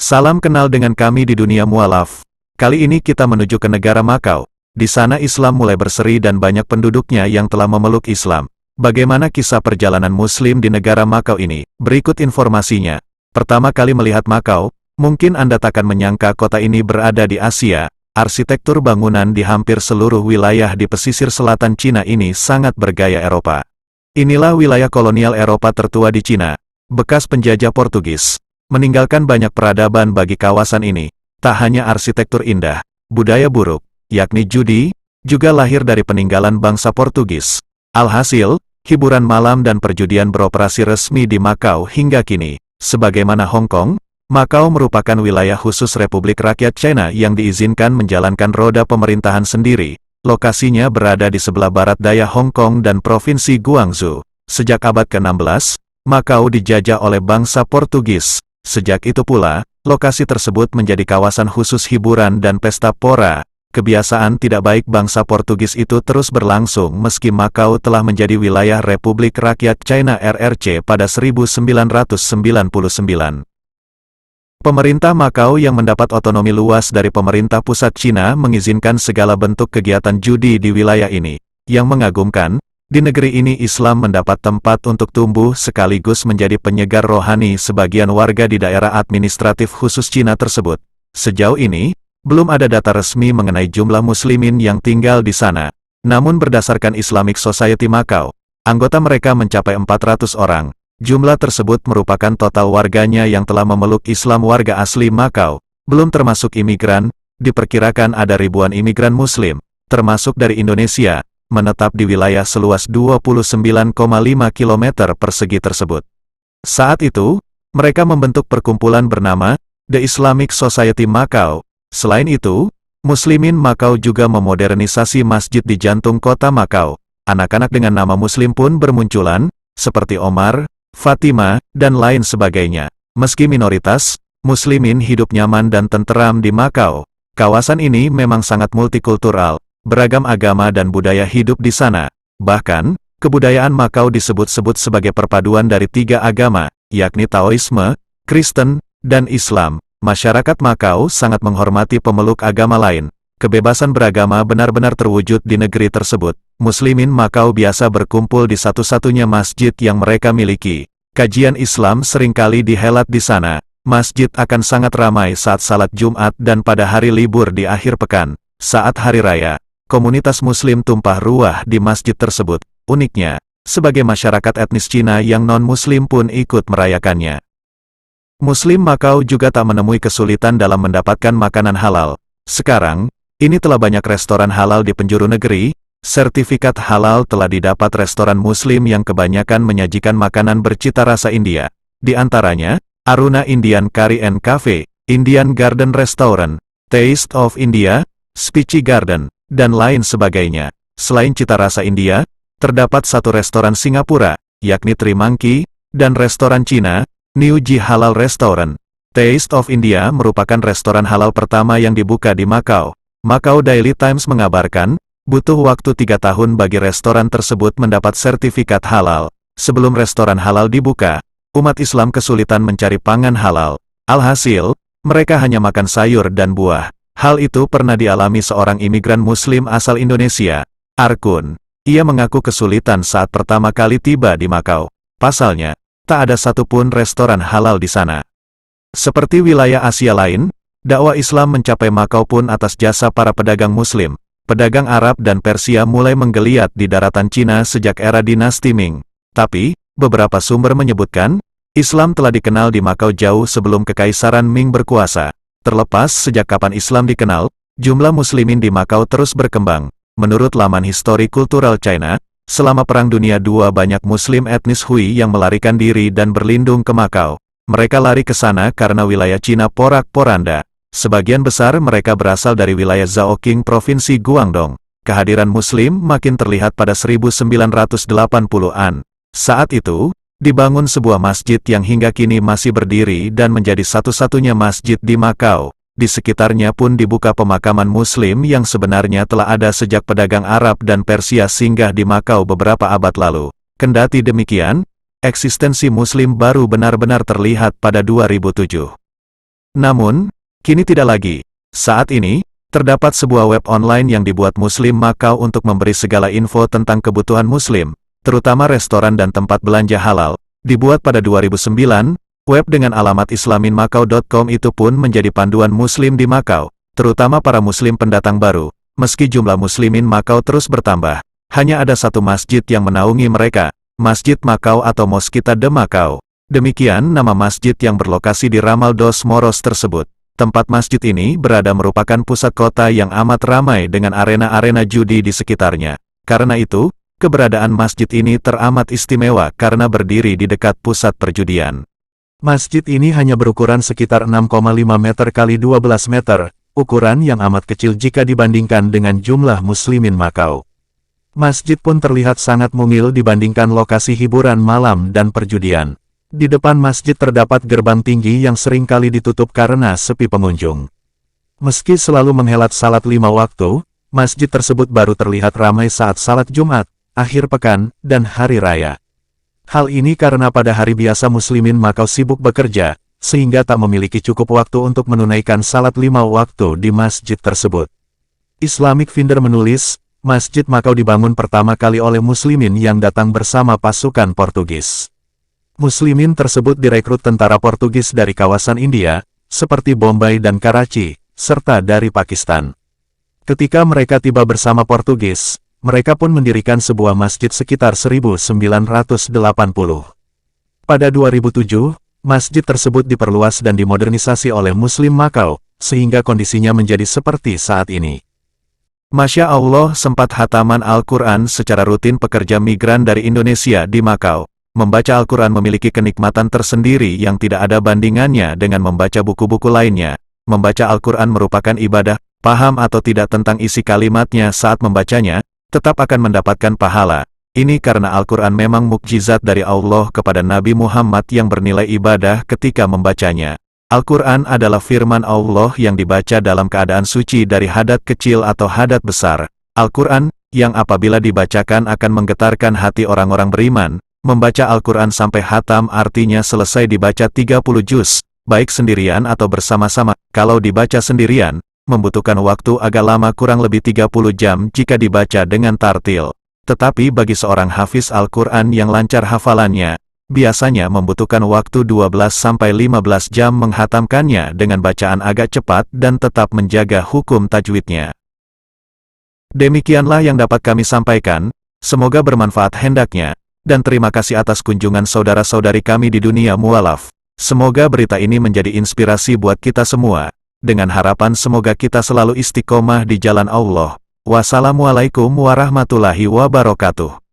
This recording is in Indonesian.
Salam kenal dengan kami di dunia mualaf. Kali ini kita menuju ke negara Makau. Di sana Islam mulai berseri dan banyak penduduknya yang telah memeluk Islam. Bagaimana kisah perjalanan Muslim di negara Makau ini? Berikut informasinya. Pertama kali melihat Makau, mungkin Anda takkan menyangka kota ini berada di Asia. Arsitektur bangunan di hampir seluruh wilayah di pesisir selatan Cina ini sangat bergaya Eropa. Inilah wilayah kolonial Eropa tertua di Cina, bekas penjajah Portugis. Meninggalkan banyak peradaban bagi kawasan ini. Tak hanya arsitektur indah, budaya buruk, yakni judi, juga lahir dari peninggalan bangsa Portugis. Alhasil, hiburan malam dan perjudian beroperasi resmi di Makau hingga kini. Sebagaimana Hong Kong, Makau merupakan wilayah khusus Republik Rakyat China yang diizinkan menjalankan roda pemerintahan sendiri. Lokasinya berada di sebelah barat daya Hong Kong dan Provinsi Guangzhou. Sejak abad ke-16, Makau dijajah oleh bangsa Portugis. Sejak itu pula, lokasi tersebut menjadi kawasan khusus hiburan dan pesta pora. Kebiasaan tidak baik bangsa Portugis itu terus berlangsung meski Makau telah menjadi wilayah Republik Rakyat China (RRC) pada 1999. Pemerintah Makau yang mendapat otonomi luas dari pemerintah pusat Cina mengizinkan segala bentuk kegiatan judi di wilayah ini. Yang mengagumkan, di negeri ini Islam mendapat tempat untuk tumbuh sekaligus menjadi penyegar rohani sebagian warga di daerah administratif khusus Cina tersebut. Sejauh ini, belum ada data resmi mengenai jumlah muslimin yang tinggal di sana. Namun berdasarkan Islamic Society Makau, anggota mereka mencapai 400 orang. Jumlah tersebut merupakan total warganya yang telah memeluk Islam warga asli Makau. Belum termasuk imigran, diperkirakan ada ribuan imigran muslim, termasuk dari Indonesia, menetap di wilayah seluas 29,5 km persegi tersebut. Saat itu, mereka membentuk perkumpulan bernama The Islamic Society Makau. Selain itu, Muslimin Makau juga memodernisasi masjid di jantung kota Makau. Anak-anak dengan nama Muslim pun bermunculan, seperti Omar, Fatima, dan lain sebagainya. Meski minoritas, Muslimin hidup nyaman dan tenteram di Makau. Kawasan ini memang sangat multikultural. Beragam agama dan budaya hidup di sana. Bahkan, kebudayaan Makau disebut-sebut sebagai perpaduan dari 3 agama, yakni Taoisme, Kristen, dan Islam. Masyarakat Makau sangat menghormati pemeluk agama lain. Kebebasan beragama benar-benar terwujud di negeri tersebut. Muslimin Makau biasa berkumpul di satu-satunya masjid yang mereka miliki. Kajian Islam seringkali dihelat di sana. Masjid akan sangat ramai saat salat Jumat dan pada hari libur di akhir pekan. Saat hari raya, komunitas Muslim tumpah ruah di masjid tersebut. Uniknya, sebagai masyarakat etnis Cina yang non-Muslim pun ikut merayakannya. Muslim Makau juga tak menemui kesulitan dalam mendapatkan makanan halal. Sekarang, ini telah banyak restoran halal di penjuru negeri. Sertifikat halal telah didapat restoran Muslim yang kebanyakan menyajikan makanan bercita rasa India. Di antaranya, Aruna Indian Curry and Cafe, Indian Garden Restaurant, Taste of India, Spicy Garden, dan lain sebagainya. Selain cita rasa India, terdapat satu restoran Singapura, yakni Trimangki, dan restoran Cina, New Ji Halal Restaurant. Taste of India merupakan restoran halal pertama yang dibuka di Makau. Makau Daily Times mengabarkan, butuh waktu 3 tahun bagi restoran tersebut mendapat sertifikat halal. Sebelum restoran halal dibuka, umat Islam kesulitan mencari pangan halal. Alhasil, mereka hanya makan sayur dan buah. Hal itu pernah dialami seorang imigran Muslim asal Indonesia, Arkun. Ia mengaku kesulitan saat pertama kali tiba di Makau. Pasalnya, tak ada satupun restoran halal di sana. Seperti wilayah Asia lain, dakwah Islam mencapai Makau pun atas jasa para pedagang Muslim. Pedagang Arab dan Persia mulai menggeliat di daratan Cina sejak era dinasti Ming. Tapi, beberapa sumber menyebutkan, Islam telah dikenal di Makau jauh sebelum Kekaisaran Ming berkuasa. Terlepas sejak kapan Islam dikenal, jumlah Muslimin di Makau terus berkembang. Menurut laman History Cultural China, selama Perang Dunia II banyak Muslim etnis Hui yang melarikan diri dan berlindung ke Makau. Mereka lari ke sana karena wilayah Cina porak-poranda. Sebagian besar mereka berasal dari wilayah Zhaoqing Provinsi Guangdong. Kehadiran Muslim makin terlihat pada 1980-an. Saat itu, dibangun sebuah masjid yang hingga kini masih berdiri dan menjadi satu-satunya masjid di Makau. Di sekitarnya pun dibuka pemakaman Muslim yang sebenarnya telah ada sejak pedagang Arab dan Persia singgah di Makau beberapa abad lalu. Kendati demikian, eksistensi Muslim baru benar-benar terlihat pada 2007. Namun, kini tidak lagi. Saat ini, terdapat sebuah web online yang dibuat Muslim Macau untuk memberi segala info tentang kebutuhan Muslim, terutama restoran dan tempat belanja halal. Dibuat pada 2009, web dengan alamat islaminmacau.com itu pun menjadi panduan Muslim di Macau, terutama para Muslim pendatang baru. Meski jumlah Muslimin Macau terus bertambah, hanya ada satu masjid yang menaungi mereka, Masjid Macau atau Mosquita de Macau. Demikian nama masjid yang berlokasi di Ramal dos Moros tersebut. Tempat masjid ini berada merupakan pusat kota yang amat ramai dengan arena-arena judi di sekitarnya. Karena itu, keberadaan masjid ini teramat istimewa karena berdiri di dekat pusat perjudian. Masjid ini hanya berukuran sekitar 6,5 meter kali 12 meter, ukuran yang amat kecil jika dibandingkan dengan jumlah Muslimin Macau. Masjid pun terlihat sangat mungil dibandingkan lokasi hiburan malam dan perjudian. Di depan masjid terdapat gerbang tinggi yang sering kali ditutup karena sepi pengunjung. Meski selalu menghelat salat 5 waktu, masjid tersebut baru terlihat ramai saat salat Jumat, akhir pekan, dan hari raya. Hal ini karena pada hari biasa Muslimin Macau sibuk bekerja, sehingga tak memiliki cukup waktu untuk menunaikan salat 5 waktu di masjid tersebut. Islamic Finder menulis, Masjid Macau dibangun pertama kali oleh Muslimin yang datang bersama pasukan Portugis. Muslimin tersebut direkrut tentara Portugis dari kawasan India, seperti Bombay dan Karachi, serta dari Pakistan. Ketika mereka tiba bersama Portugis, mereka pun mendirikan sebuah masjid sekitar 1980. Pada 2007, masjid tersebut diperluas dan dimodernisasi oleh Muslim Macau, sehingga kondisinya menjadi seperti saat ini. Masya Allah, sempat hataman Al-Quran secara rutin pekerja migran dari Indonesia di Macau. Membaca Al-Quran memiliki kenikmatan tersendiri yang tidak ada bandingannya dengan membaca buku-buku lainnya. Membaca Al-Quran merupakan ibadah, paham atau tidak tentang isi kalimatnya saat membacanya, tetap akan mendapatkan pahala. Ini karena Al-Quran memang mukjizat dari Allah kepada Nabi Muhammad yang bernilai ibadah ketika membacanya. Al-Quran adalah firman Allah yang dibaca dalam keadaan suci dari hadat kecil atau hadat besar. Al-Quran, yang apabila dibacakan akan menggetarkan hati orang-orang beriman. Membaca Al-Quran sampai hatam artinya selesai dibaca 30 juz, baik sendirian atau bersama-sama. Kalau dibaca sendirian, membutuhkan waktu agak lama kurang lebih 30 jam jika dibaca dengan tartil. Tetapi bagi seorang hafiz Al-Quran yang lancar hafalannya, biasanya membutuhkan waktu 12-15 jam menghatamkannya dengan bacaan agak cepat dan tetap menjaga hukum tajwidnya. Demikianlah yang dapat kami sampaikan, semoga bermanfaat hendaknya. Dan terima kasih atas kunjungan saudara-saudari kami di dunia mualaf. Semoga berita ini menjadi inspirasi buat kita semua. Dengan harapan semoga kita selalu istiqomah di jalan Allah. Wassalamualaikum warahmatullahi wabarakatuh.